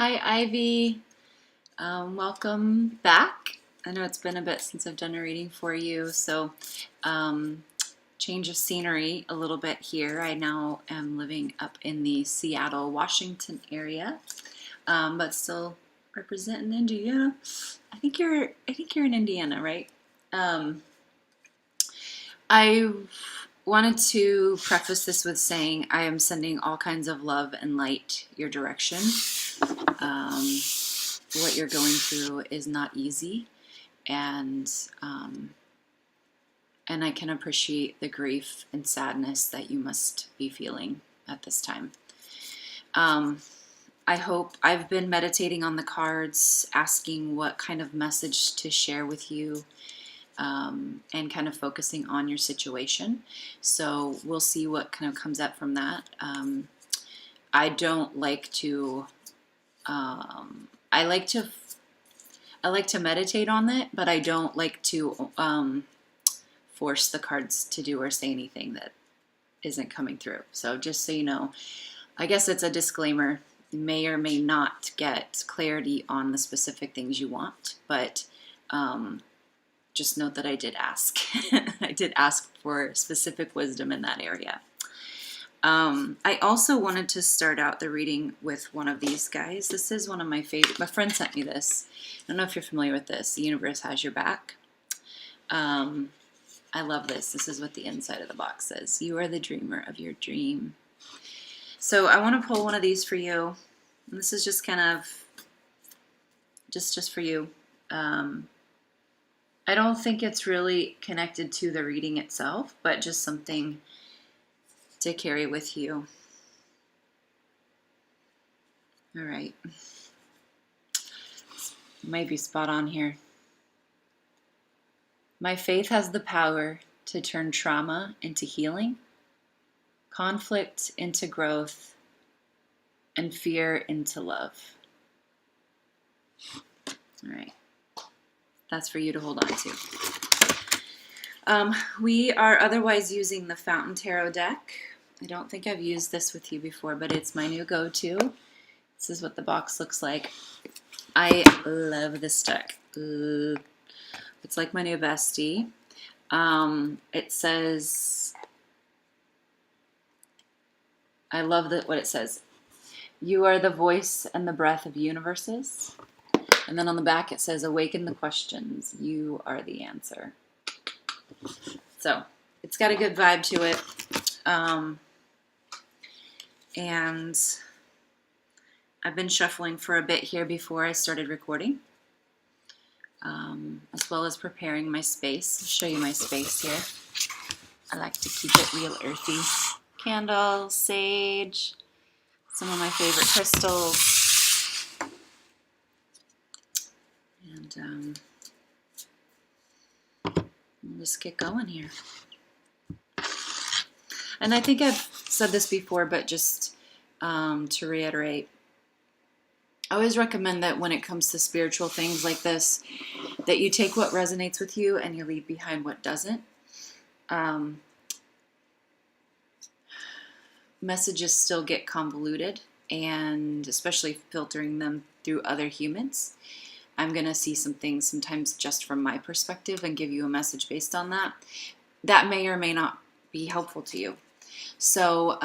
Hi, Ivy. Welcome back. I know it's been a bit since I've done a reading for you, so um, change of scenery a little bit here. I now am living up in the Seattle, Washington area, but still representing Indiana. I think you're in Indiana, right? I wanted to preface this with saying I am sending all kinds of love and light your direction. What you're going through is not easy, and um, and I can appreciate the grief and sadness that you must be feeling at this time. Um, I hope I've been meditating on the cards, asking what kind of message to share with you, and kind of focusing on your situation. So we'll see what kind of comes up from that. I don't like to. I like to meditate on it, but I don't like to force the cards to do or say anything that isn't coming through. So just so you know, I guess it's a disclaimer. You may or may not get clarity on the specific things you want, but just note that I did ask. I did ask for specific wisdom in that area. I also wanted to start out the reading with one of these guys. This is one of my favorite. My friend sent me this. I don't know if you're familiar with this. The universe has your back. I love this. This is what the inside of the box says. You are the dreamer of your dream. So I want to pull one of these for you. And this is just kind of just for you. I don't think it's really connected to the reading itself, but just something to carry with you. All right. Might be spot on here. My faith has the power to turn trauma into healing, conflict into growth, and fear into love. All right. That's for you to hold on to. We are otherwise using the Fountain Tarot deck. I don't think I've used this with you before, but it's my new go-to. This is what the box looks like. I love this deck. It's like my new bestie. It says, I love what it says. You are the voice and the breath of universes. And then on the back it says, awaken the questions. You are the answer. So it's got a good vibe to it. And I've been shuffling for a bit here before I started recording, as well as preparing my space. I'll show you my space here. I like to keep it real earthy. Candles, sage, some of my favorite crystals. And we'll just get going here. And I think I've said this before, but just to reiterate, I always recommend that when it comes to spiritual things like this, that you take what resonates with you and you leave behind what doesn't. Messages still get convoluted, and especially filtering them through other humans. I'm going to see some things sometimes just from my perspective and give you a message based on that. That may or may not be helpful to you. So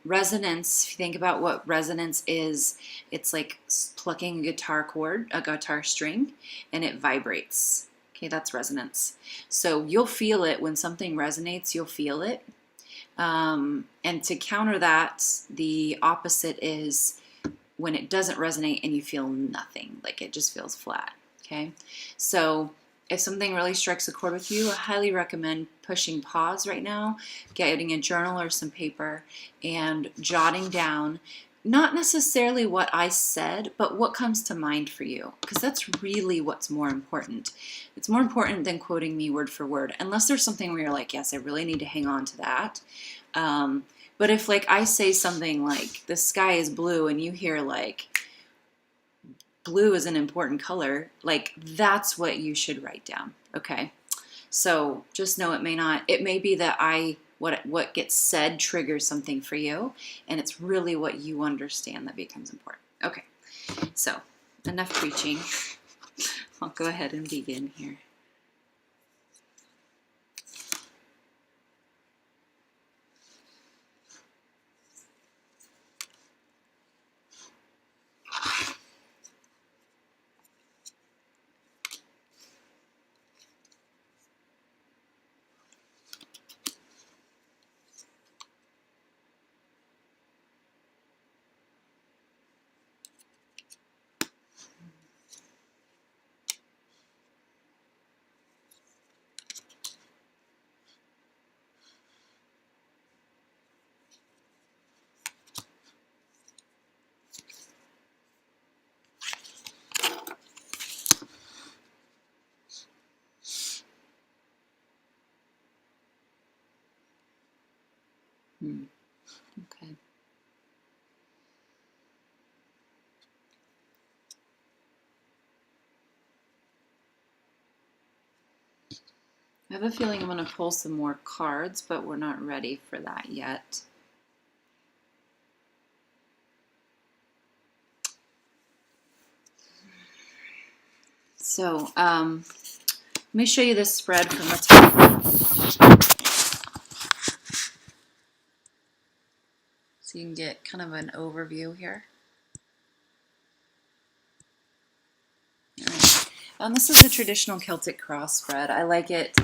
resonance, if you think about what resonance is, it's like plucking a guitar chord, a guitar string, and it vibrates. Okay, that's resonance. So you'll feel it when something resonates, you'll feel it. And to counter that, the opposite is when it doesn't resonate and you feel nothing, like it just feels flat. Okay, so if something really strikes a chord with you, I highly recommend pushing pause right now, getting a journal or some paper, and jotting down not necessarily what I said, but what comes to mind for you, because that's really what's more important. It's more important than quoting me word for word, unless there's something where you're like, yes, I really need to hang on to that. But if like I say something like the sky is blue and you hear like blue is an important color, like that's what you should write down. Okay. So just know it may be that what gets said triggers something for you, and it's really what you understand that becomes important. Okay. enough preaching. I'll go ahead and begin here. Okay. I have a feeling I'm going to pull some more cards, but we're not ready for that yet. So, let me show you this spread from the top. So you can get kind of an overview here. All right. This is a traditional Celtic cross spread. I like it.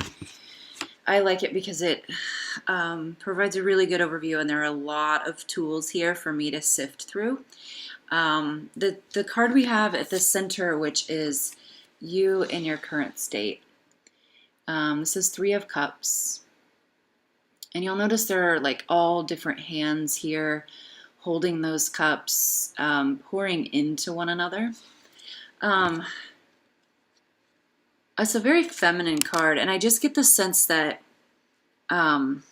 I like it because it provides a really good overview, and there are a lot of tools here for me to sift through. The card we have at the center, which is you in your current state. This is 3 of Cups. And you'll notice there are like all different hands here holding those cups, pouring into one another. It's a very feminine card, and I just get the sense that, and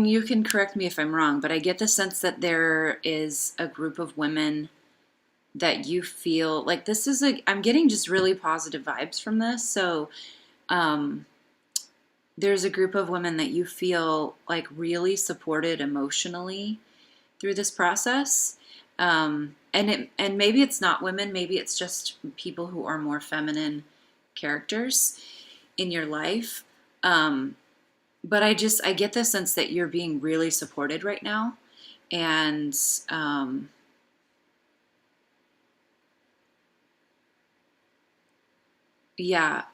you can correct me if I'm wrong, but I get the sense that there is a group of women that you feel like this is I'm getting just really positive vibes from this. So, there's a group of women that you feel like really supported emotionally through this process. And maybe it's not women, maybe it's just people who are more feminine characters in your life. But I get the sense that you're being really supported right now. And yeah,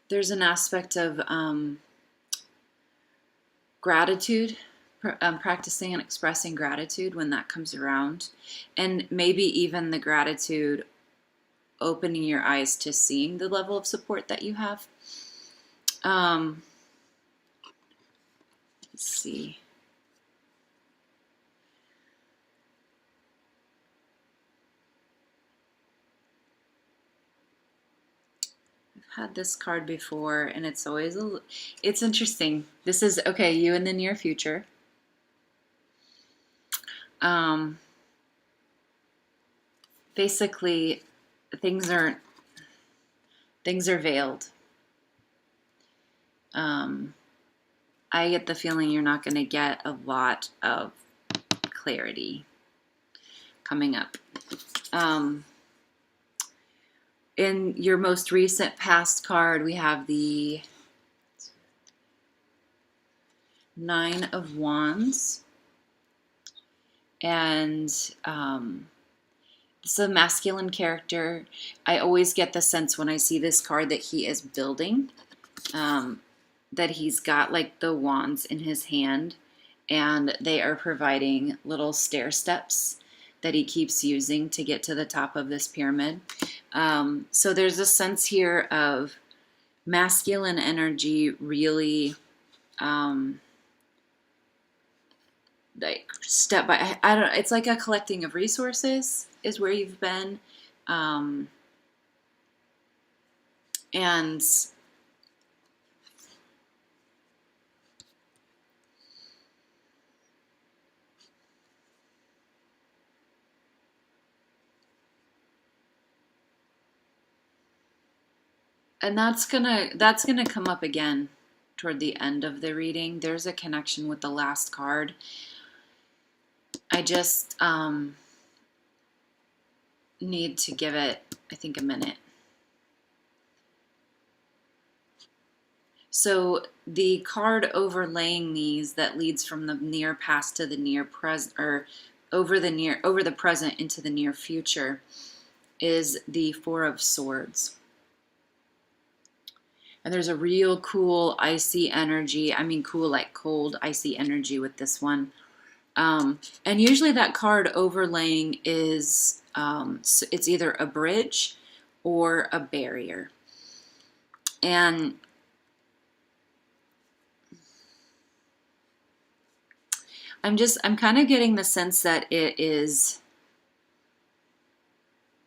there's an aspect of gratitude, practicing and expressing gratitude when that comes around, and maybe even the gratitude opening your eyes to seeing the level of support that you have. Let's see. I've had this card before, and it's always it's interesting. This is okay, you in the near future. Basically, things are veiled. I get the feeling you're not going to get a lot of clarity coming up. In your most recent past card, we have the 9 of Wands. And it's a masculine character. I always get the sense when I see this card that he is building, that he's got like the wands in his hand, and they are providing little stair steps that he keeps using to get to the top of this pyramid. So there's a sense here of masculine energy really like step by, I don't know, it's like a collecting of resources is where you've been. And that's gonna come up again toward the end of the reading. There's a connection with the last card. I just need to give it, I think, a minute. So the card overlaying these that leads from the near past to the near present, or over the present into the near future, is the Four of Swords. And there's a real cool icy energy. I mean, cool like cold icy energy with this one. And usually that card overlaying is it's either a bridge or a barrier. And I'm kind of getting the sense that it is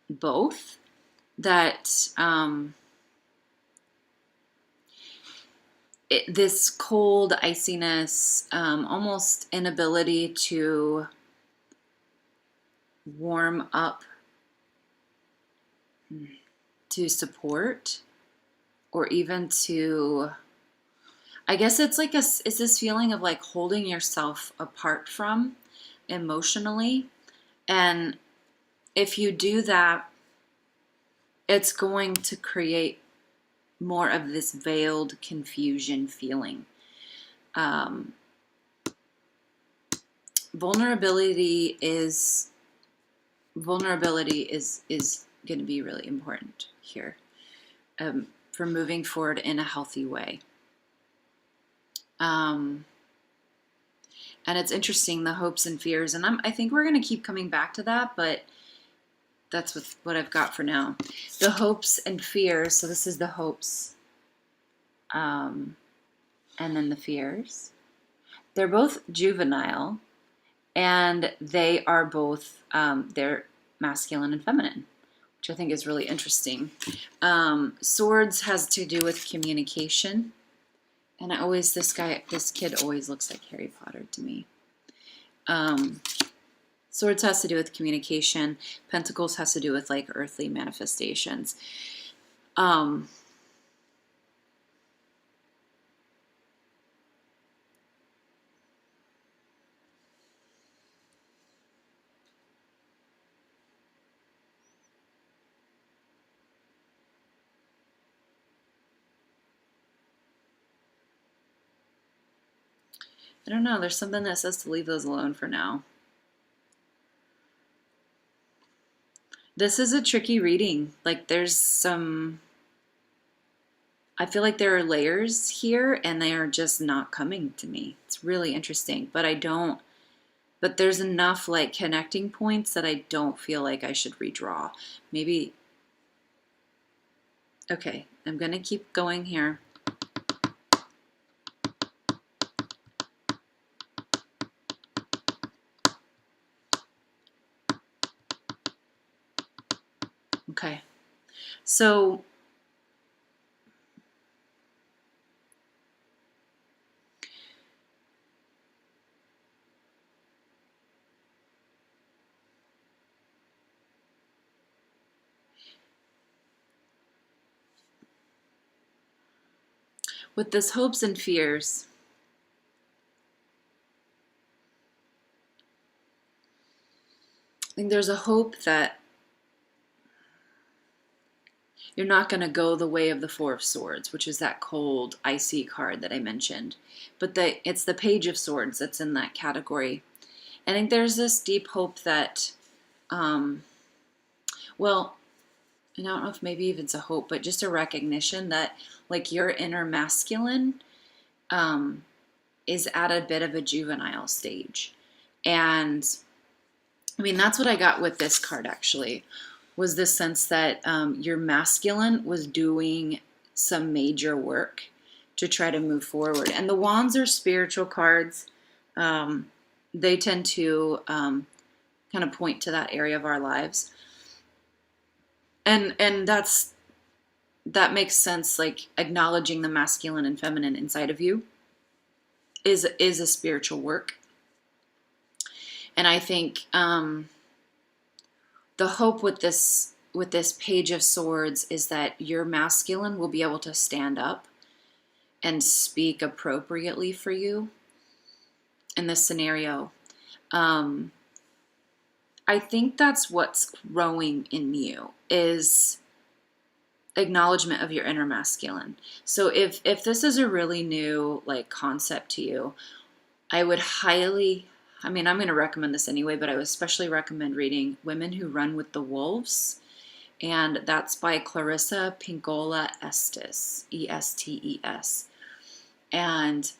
both. That this cold iciness, almost inability to warm up to support, or even to, I guess it's like it's this feeling of like holding yourself apart from emotionally. And if you do that, it's going to create more of this veiled confusion feeling. Vulnerability is going to be really important here, for moving forward in a healthy way. And it's interesting, the hopes and fears, and I think we're going to keep coming back to that, but that's what I've got for now. The hopes and fears. So this is the hopes, and then the fears. They're both juvenile, and they are both they're masculine and feminine, which I think is really interesting. Swords has to do with communication, and this kid always looks like Harry Potter to me. Swords has to do with communication. Pentacles has to do with like earthly manifestations. I don't know. There's something that says to leave those alone for now. This is a tricky reading. Like there's some, I feel like there are layers here and they are just not coming to me. It's really interesting, but there's enough like connecting points that I don't feel like I should redraw. Maybe, okay, I'm going to keep going here. Okay, so with this hopes and fears, I think there's a hope that you're not going to go the way of the Four of Swords, which is that cold, icy card that I mentioned. But it's the Page of Swords that's in that category. I think there's this deep hope that, well, I don't know if maybe even it's a hope, but just a recognition that like your inner masculine is at a bit of a juvenile stage. And I mean, that's what I got with this card actually, was this sense that your masculine was doing some major work to try to move forward. And the wands are spiritual cards. They tend to kind of point to that area of our lives. And that makes sense, like acknowledging the masculine and feminine inside of you is a spiritual work. And I think the hope with this Page of Swords is that your masculine will be able to stand up and speak appropriately for you in this scenario. I I think that's what's growing in you, is acknowledgement of your inner masculine. So if this is a really new like concept to you, I would highly, I mean, I'm going to recommend this anyway, but I would especially recommend reading Women Who Run with the Wolves. And that's by Clarissa Pinkola Estes, Estes. And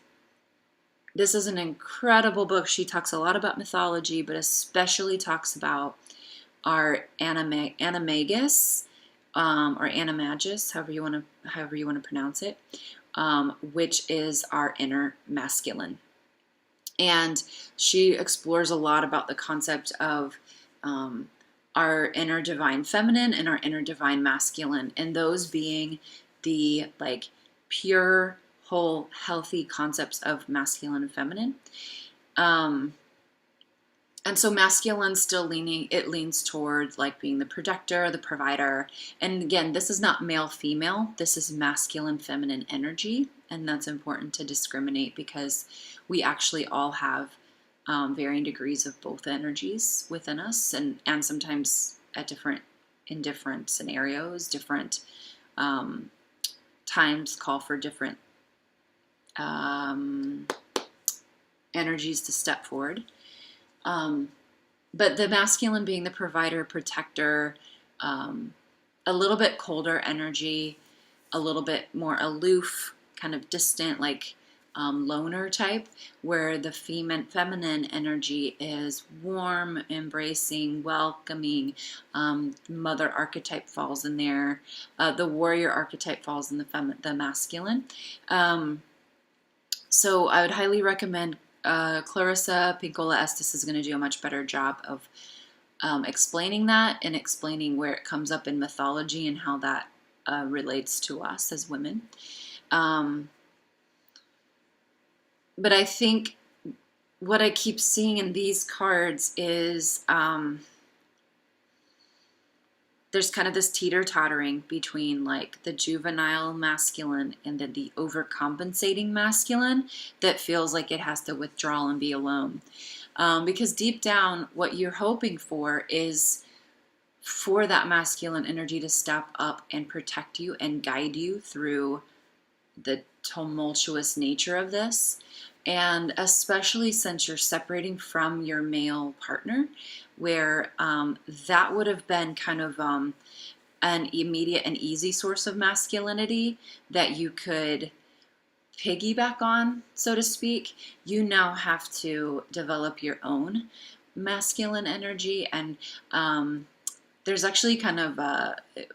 this is an incredible book. She talks a lot about mythology, but especially talks about our animagus, or animagus, however you want to pronounce it, which is our inner masculine. And she explores a lot about the concept of our inner divine feminine and our inner divine masculine, and those being the like pure, whole, healthy concepts of masculine and feminine. And so masculine still leans toward like being the protector, the provider. And again, this is not male, female. This is masculine, feminine energy. And that's important to discriminate, because we actually all have varying degrees of both energies within us, and sometimes in different scenarios, different times call for different energies to step forward. But the masculine being the provider, protector, a little bit colder energy, a little bit more aloof, kind of distant, like loner type, where the feminine energy is warm, embracing, welcoming. Mother archetype falls in there. The warrior archetype falls in the masculine. So I would highly recommend Clarissa Pinkola Estes is going to do a much better job of explaining that, and explaining where it comes up in mythology and how that relates to us as women. But I think what I keep seeing in these cards is there's kind of this teeter-tottering between like the juvenile masculine and then the overcompensating masculine that feels like it has to withdraw and be alone. Because deep down, what you're hoping for is for that masculine energy to step up and protect you and guide you through the tumultuous nature of this. And especially since you're separating from your male partner, where that would have been kind of an immediate and easy source of masculinity that you could piggyback on, so to speak, you now have to develop your own masculine energy. And there's actually kind of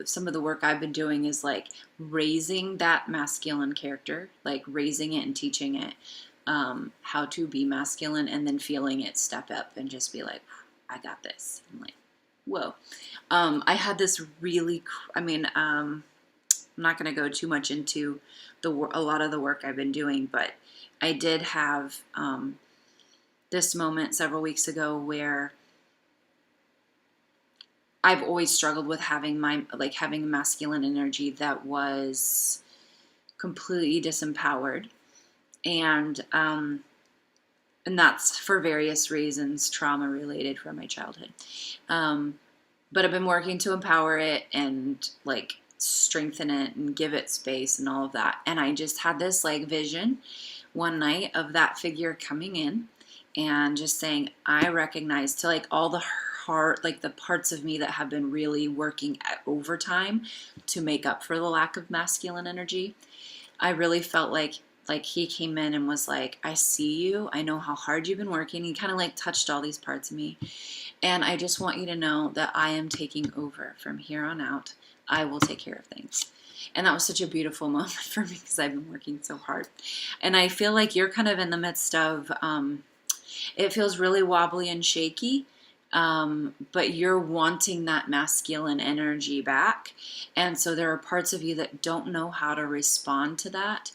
some of the work I've been doing is like raising that masculine character, like raising it and teaching it how to be masculine, and then feeling it step up and just be like, I got this. I'm like, whoa. I had this really, I'm not going to go too much into a lot of the work I've been doing, but I did have this moment several weeks ago where I've always struggled with having a masculine energy that was completely disempowered, and that's for various reasons, trauma related from my childhood. But I've been working to empower it and like strengthen it and give it space and all of that. And I just had this like vision one night of that figure coming in and just saying, I recognize, to like all the heart, like the parts of me that have been really working at overtime to make up for the lack of masculine energy. I really felt like he came in and was like, I see you. I know how hard you've been working. He kind of like touched all these parts of me. And I just want you to know that I am taking over from here on out. I will take care of things. And that was such a beautiful moment for me because I've been working so hard. And I feel like you're kind of in the midst of, it feels really wobbly and shaky, but you're wanting that masculine energy back. And so there are parts of you that don't know how to respond to that.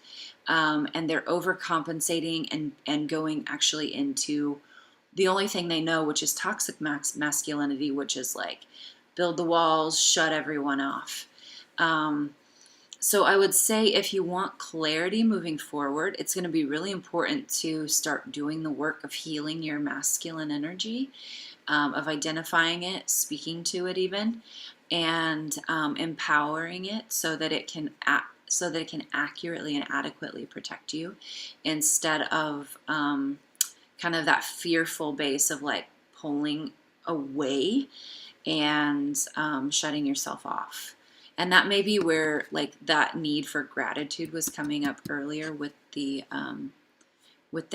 And they're overcompensating and going actually into the only thing they know, which is toxic masculinity, which is like build the walls, shut everyone off. So I would say if you want clarity moving forward, it's going to be really important to start doing the work of healing your masculine energy. of identifying it, speaking to it even, and empowering it so that it can accurately and adequately protect you, instead of kind of that fearful base of like pulling away and shutting yourself off. And that may be where like that need for gratitude was coming up earlier with the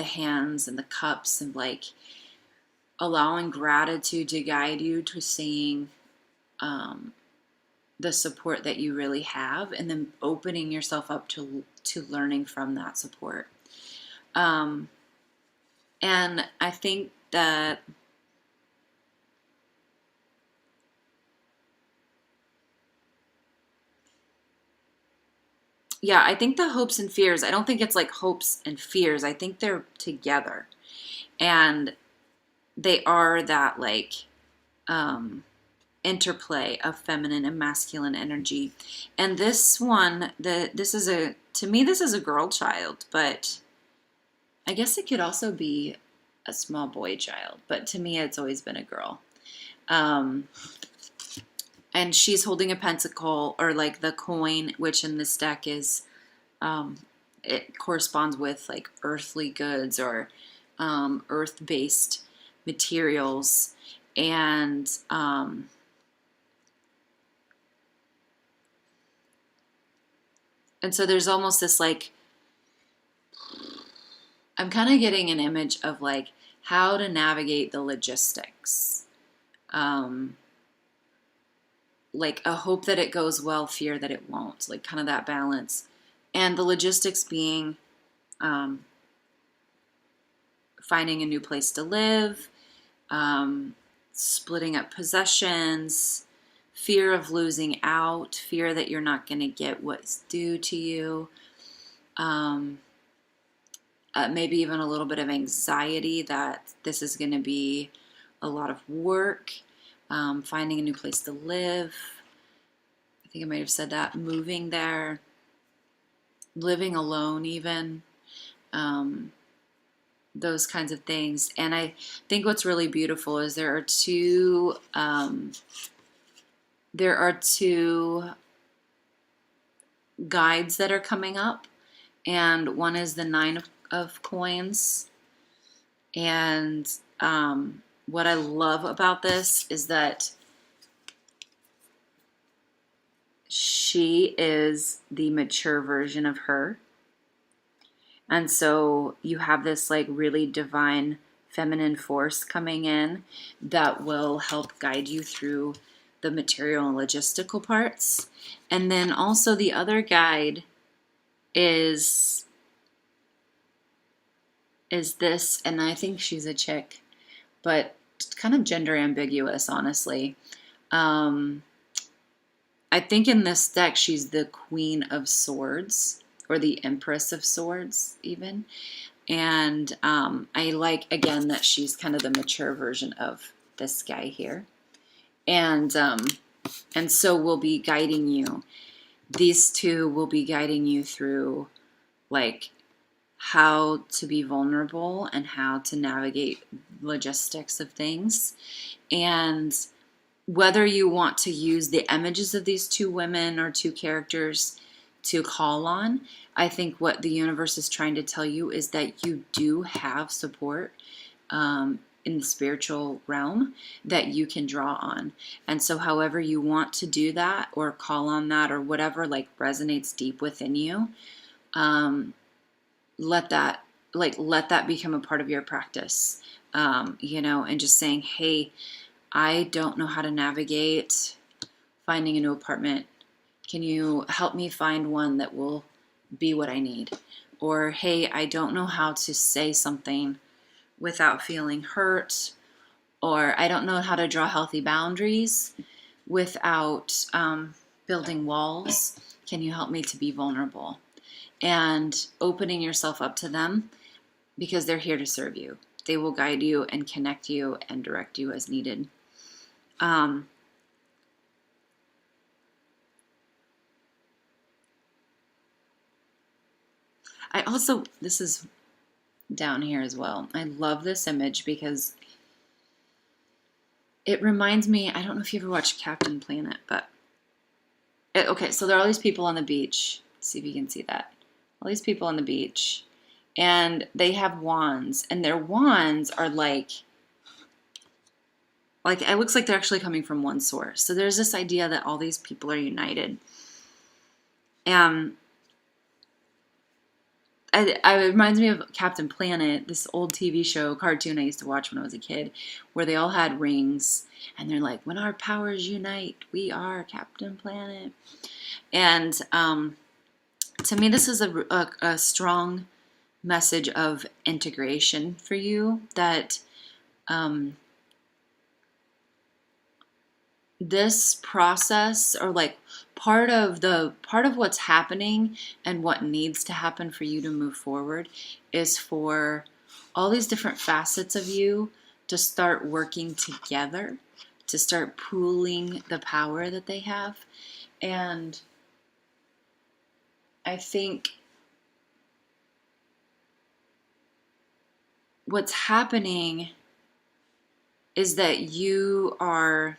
hands and the cups, and like allowing gratitude to guide you to seeing the support that you really have, and then opening yourself up to learning from that support. And I think that I think the hopes and fears, I don't think it's like hopes and fears. I think they're together. And they are that like interplay of feminine and masculine energy. And this one, to me, this is a girl child, but I guess it could also be a small boy child. But to me, it's always been a girl. And she's holding a pentacle, or like the coin, which in this deck is, it corresponds with like earthly goods, or earth-based materials. And so there's almost this like, I'm kind of getting an image of like how to navigate the logistics. Like a hope that it goes well, fear that it won't, like kind of that balance. And the logistics being finding a new place to live, splitting up possessions, fear of losing out, fear that you're not going to get what's due to you, maybe even a little bit of anxiety that this is going to be a lot of work. Finding a new place to live. I think I might have said that. Moving there. Living alone even. Those kinds of things. And I think what's really beautiful is there are two guides that are coming up. And one is the Nine of Coins. And what I love about this is that she is the mature version of her. And so you have this like really divine feminine force coming in that will help guide you through the material and logistical parts. And then also the other guide is this, and I think she's a chick, but kind of gender ambiguous, honestly. I think in this deck, she's the Queen of Swords, or the Empress of Swords, even. And I like, again, that she's kind of the mature version of this guy here. And so we'll be guiding you. These two will be guiding you through, like, how to be vulnerable and how to navigate logistics of things. And whether you want to use the images of these two women or two characters to call on, I think what the universe is trying to tell you is that you do have support in the spiritual realm that you can draw on. And so however you want to do that or call on that, or whatever like resonates deep within you, let that become a part of your practice, and just saying, hey, I don't know how to navigate finding a new apartment. Can you help me find one that will be what I need? Or, hey, I don't know how to say something without feeling hurt. Or I don't know how to draw healthy boundaries without building walls. Can you help me to be vulnerable? And opening yourself up to them, because they're here to serve you. They will guide you and connect you and direct you as needed. I also, this is down here as well. I love this image because it reminds me, I don't know if you ever watched Captain Planet, but okay, so there are all these people on the beach. Let's see if you can see that. All these people on the beach, and they have wands, and their wands are like it looks like they're actually coming from one source. So there's this idea that all these people are united. It reminds me of Captain Planet, this old TV show, cartoon I used to watch when I was a kid, where they all had rings, and they're like, when our powers unite, we are Captain Planet. And to me, this is a strong message of integration for you, that this process, or like part of what's happening and what needs to happen for you to move forward, is for all these different facets of you to start working together, to start pooling the power that they have. And I think what's happening is that you are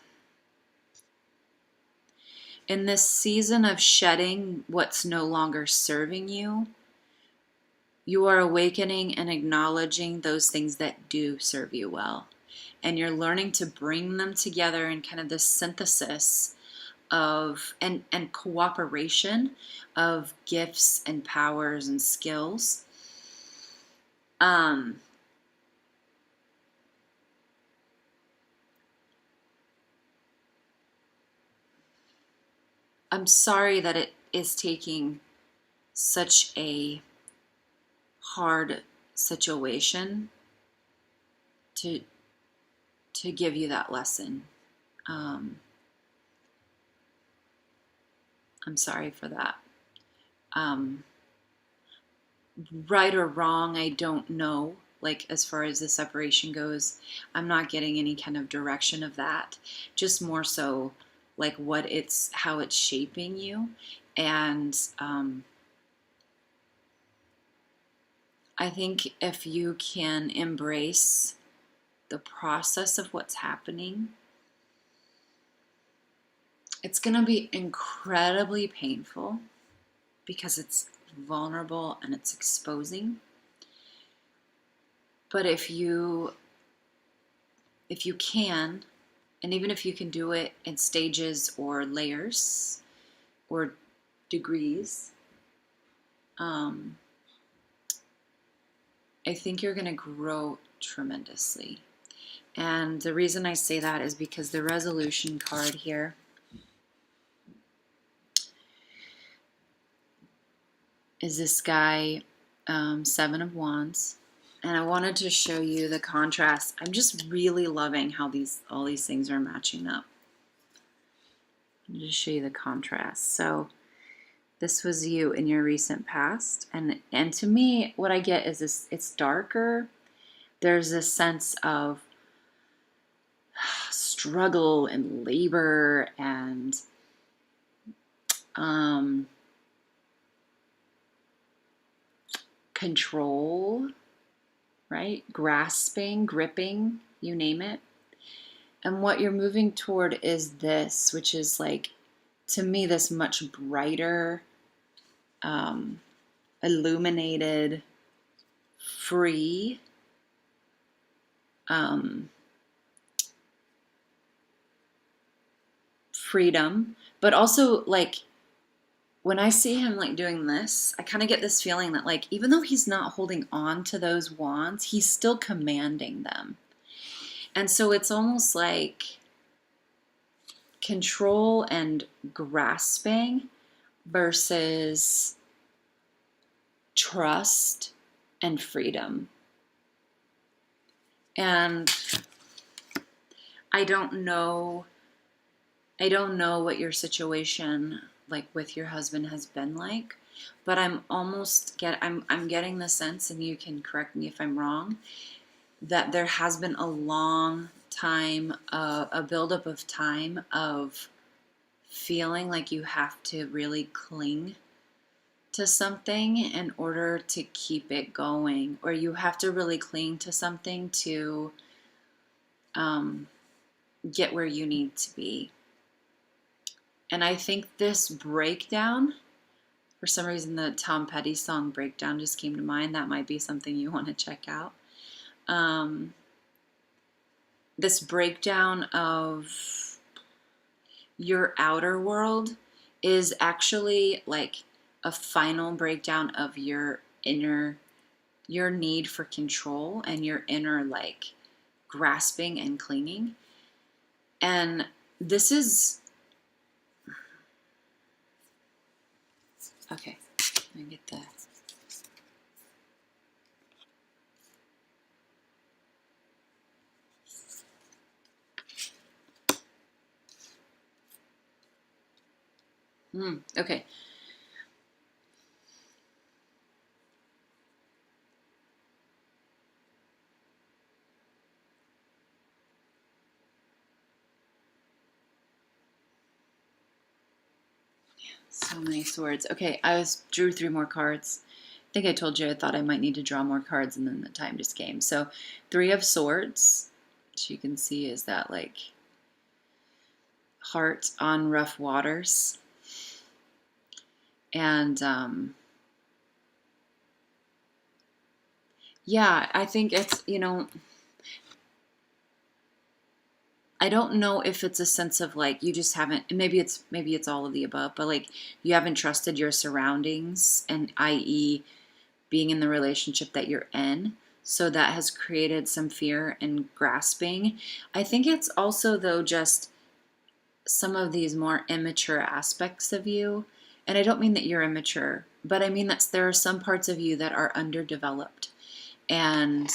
in this season of shedding what's no longer serving you. You are awakening and acknowledging those things that do serve you well. And you're learning to bring them together in kind of this synthesis of and cooperation of gifts and powers and skills. I'm sorry that it is taking such a hard situation to give you that lesson. I'm sorry for that. Right or wrong, I don't know. Like, as far as the separation goes, I'm not getting any kind of direction of that. Just more so like how it's shaping you. And I think if you can embrace the process of what's happening, it's going to be incredibly painful because it's vulnerable and it's exposing. But if you can, and even if you can do it in stages or layers or degrees, I think you're going to grow tremendously. And the reason I say that is because the resolution card here is this guy, Seven of Wands. And I wanted to show you the contrast. I'm just really loving how all these things are matching up. I'll just show you the contrast. So this was you in your recent past. And to me, what I get is this, it's darker. There's this sense of struggle and labor and control, right? Grasping, gripping, you name it. And what you're moving toward is this, which is like, to me, this much brighter, illuminated, free, freedom, but also like when I see him like doing this, I kind of get this feeling that like even though he's not holding on to those wands, he's still commanding them. And so it's almost like control and grasping versus trust and freedom. And I don't know what your situation like with your husband has been like, but I'm getting the sense, and you can correct me if I'm wrong, that there has been a long time, a buildup of time of feeling like you have to really cling to something in order to keep it going, or you have to really cling to something to get where you need to be. And I think this breakdown, for some reason the Tom Petty song Breakdown just came to mind. That might be something you want to check out. This breakdown of your outer world is actually like a final breakdown of your need for control and your inner like grasping and clinging. And this is okay. Let me get that. Okay. So many swords. Okay, drew 3 more cards. I think I told you I thought I might need to draw more cards, and then the time just came. So 3 of swords, which you can see is that like heart on rough waters. And yeah, I think it's, I don't know if it's a sense of like you just haven't, maybe it's all of the above, but like you haven't trusted your surroundings, and i.e. being in the relationship that you're in. So that has created some fear and grasping. I think it's also though just some of these more immature aspects of you. And I don't mean that you're immature, but I mean that there are some parts of you that are underdeveloped, and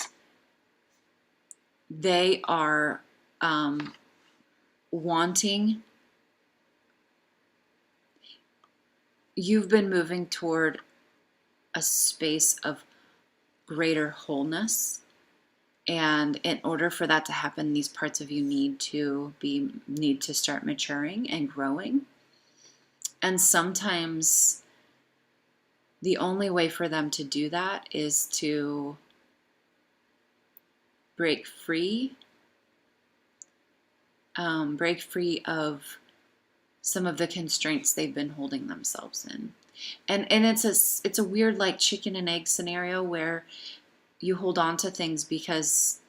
they are wanting. You've been moving toward a space of greater wholeness, and in order for that to happen, these parts of you need to start maturing and growing. And sometimes the only way for them to do that is to break free of some of the constraints they've been holding themselves in. And it's a weird like chicken and egg scenario where you hold on to things because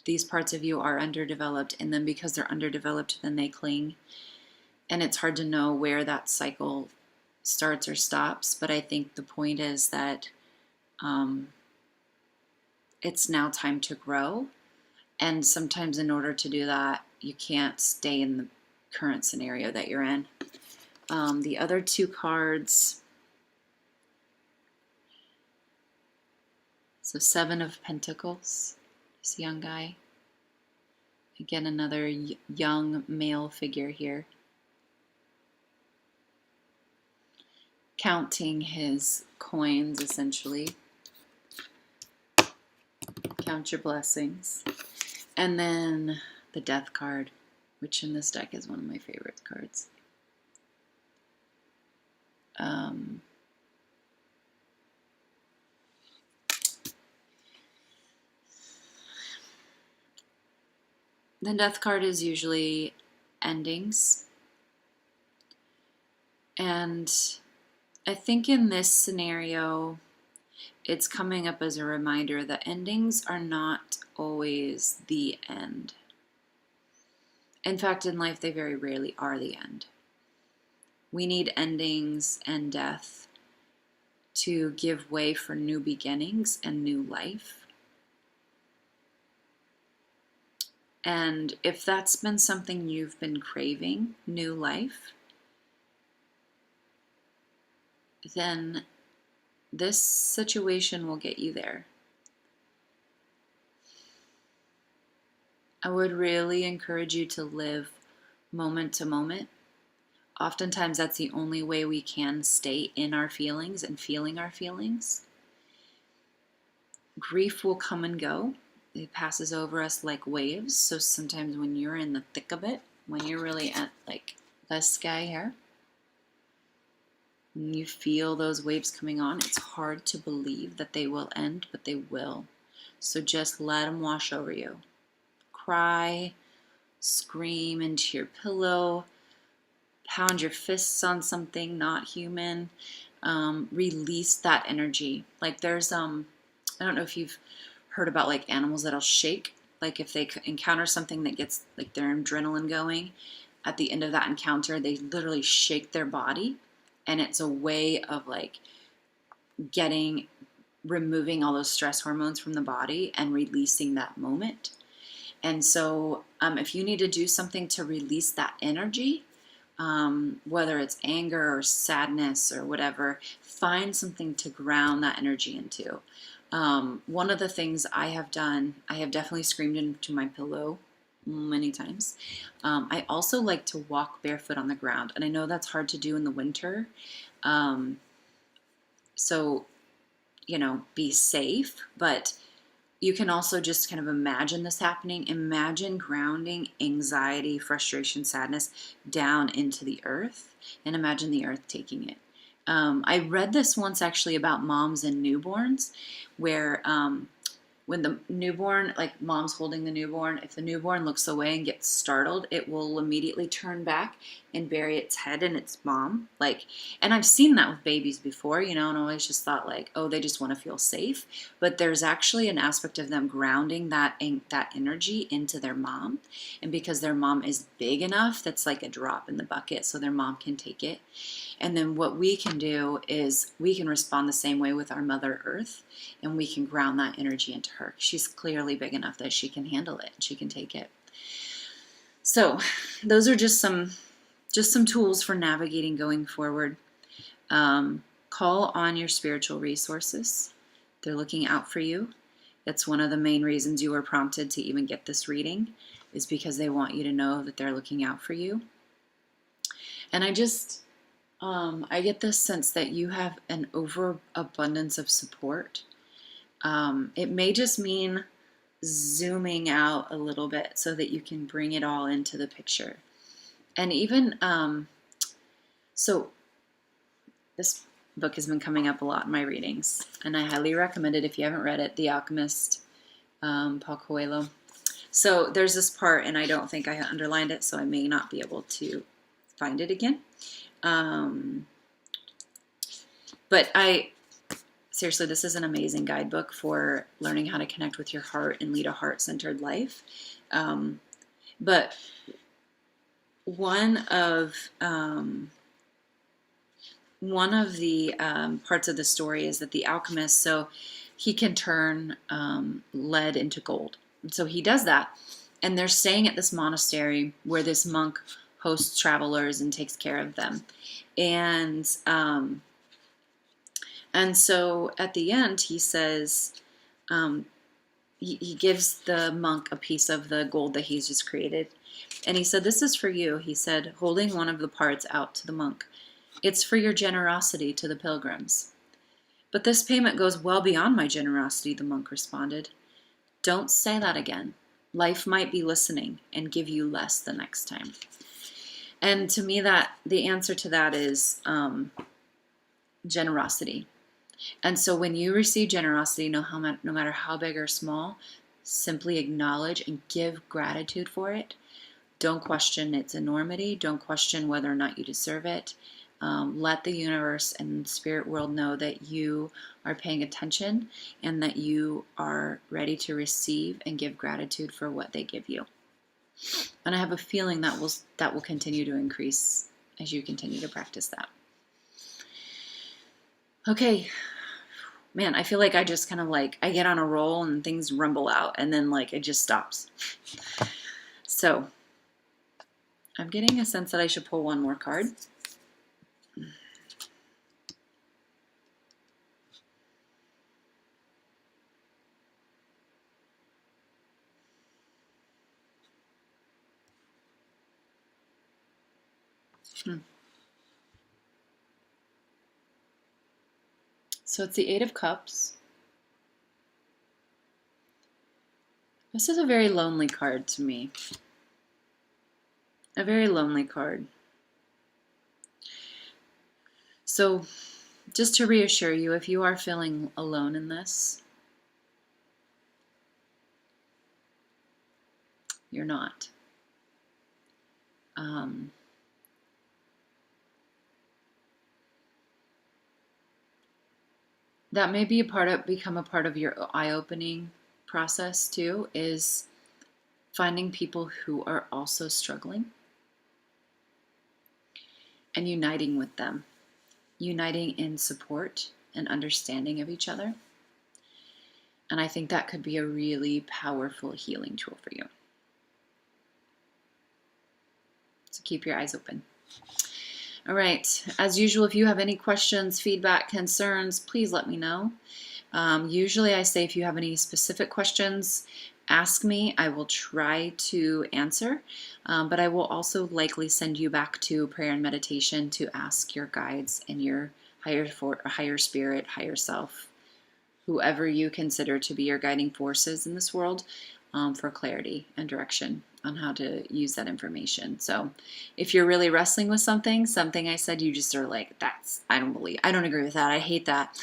these parts of you are underdeveloped, and then because they're underdeveloped, then they cling. And it's hard to know where that cycle starts or stops. But I think the point is that it's now time to grow. And sometimes in order to do that, you can't stay in the current scenario that you're in. The other 2 cards. So 7 of Pentacles, this young guy. Again, another young male figure here. Counting his coins, essentially. Count your blessings. And then the Death card, which in this deck is one of my favorite cards. The Death card is usually endings. And I think in this scenario, it's coming up as a reminder that endings are not always the end. In fact, in life, they very rarely are the end. We need endings and death to give way for new beginnings and new life. And if that's been something you've been craving, new life, then this situation will get you there. I would really encourage you to live moment to moment. Oftentimes, that's the only way we can stay in our feelings and feeling our feelings. Grief will come and go. It passes over us like waves. So sometimes when you're in the thick of it, when you're really at like this guy here, when you feel those waves coming on, it's hard to believe that they will end, but they will. So just let them wash over you. Cry, scream into your pillow, pound your fists on something not human. Release that energy. Like there's I don't know if you've heard about like animals that'll shake. Like if they encounter something that gets like their adrenaline going, at the end of that encounter, they literally shake their body, and it's a way of like removing all those stress hormones from the body and releasing that moment. And so if you need to do something to release that energy, whether it's anger or sadness or whatever, find something to ground that energy into. One of the things I have done, I have definitely screamed into my pillow many times. I also like to walk barefoot on the ground, and I know that's hard to do in the winter. So, be safe, but you can also just kind of imagine this happening. Imagine grounding anxiety, frustration, sadness down into the earth, and imagine the earth taking it. I read this once actually about moms and newborns, where when the newborn, like mom's holding the newborn, if the newborn looks away and gets startled, it will immediately turn back and bury its head in its mom. And I've seen that with babies before, and I always just thought like, oh, they just want to feel safe. But there's actually an aspect of them grounding that energy into their mom. And because their mom is big enough, that's like a drop in the bucket, so their mom can take it. And then what we can do is we can respond the same way with our Mother Earth, and we can ground that energy into her. She's clearly big enough that she can handle it. She can take it. So those are just some tools for navigating going forward. Call on your spiritual resources. They're looking out for you. That's one of the main reasons you were prompted to even get this reading, is because they want you to know that they're looking out for you. And I get this sense that you have an overabundance of support. It may just mean zooming out a little bit so that you can bring it all into the picture. And even, so this book has been coming up a lot in my readings, and I highly recommend it if you haven't read it, The Alchemist, Paulo Coelho. So there's this part, and I don't think I underlined it, so I may not be able to find it again. But seriously, this is an amazing guidebook for learning how to connect with your heart and lead a heart-centered life. But one of the parts of the story is that the alchemist, so he can turn lead into gold. And so he does that, and they're staying at this monastery where this monk hosts travelers and takes care of them. And so at the end, he says, he gives the monk a piece of the gold that he's just created. And he said, "This is for you," he said, holding one of the parts out to the monk. "It's for your generosity to the pilgrims." "But this payment goes well beyond my generosity," the monk responded. "Don't say that again. Life might be listening and give you less the next time." And to me, that the answer to that is generosity. And so when you receive generosity, no matter how big or small, simply acknowledge and give gratitude for it. Don't question its enormity. Don't question whether or not you deserve it. Let the universe and spirit world know that you are paying attention and that you are ready to receive and give gratitude for what they give you. And I have a feeling that will continue to increase as you continue to practice that. Okay, man, I feel like I just kind of I get on a roll and things rumble out, and then it just stops. So I'm getting a sense that I should pull one more card. So it's the Eight of Cups. This is a very lonely card to me. A very lonely card. So just to reassure you, if you are feeling alone in this, you're not. That may be become a part of your eye-opening process too, is finding people who are also struggling and uniting with them, uniting in support and understanding of each other. And I think that could be a really powerful healing tool for you. So keep your eyes open. All right. As usual, if you have any questions, feedback, concerns, please let me know. Usually I say if you have any specific questions, ask me. I will try to answer, but I will also likely send you back to prayer and meditation to ask your guides and your higher spirit, higher self, whoever you consider to be your guiding forces in this world, for clarity and direction on how to use that information. So if you're really wrestling with something I said, you just are like, I don't agree with that, I hate that,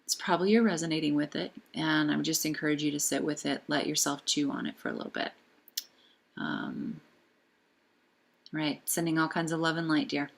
it's probably you're resonating with it, and I would just encourage you to sit with it, let yourself chew on it for a little bit. Right, sending all kinds of love and light, dear.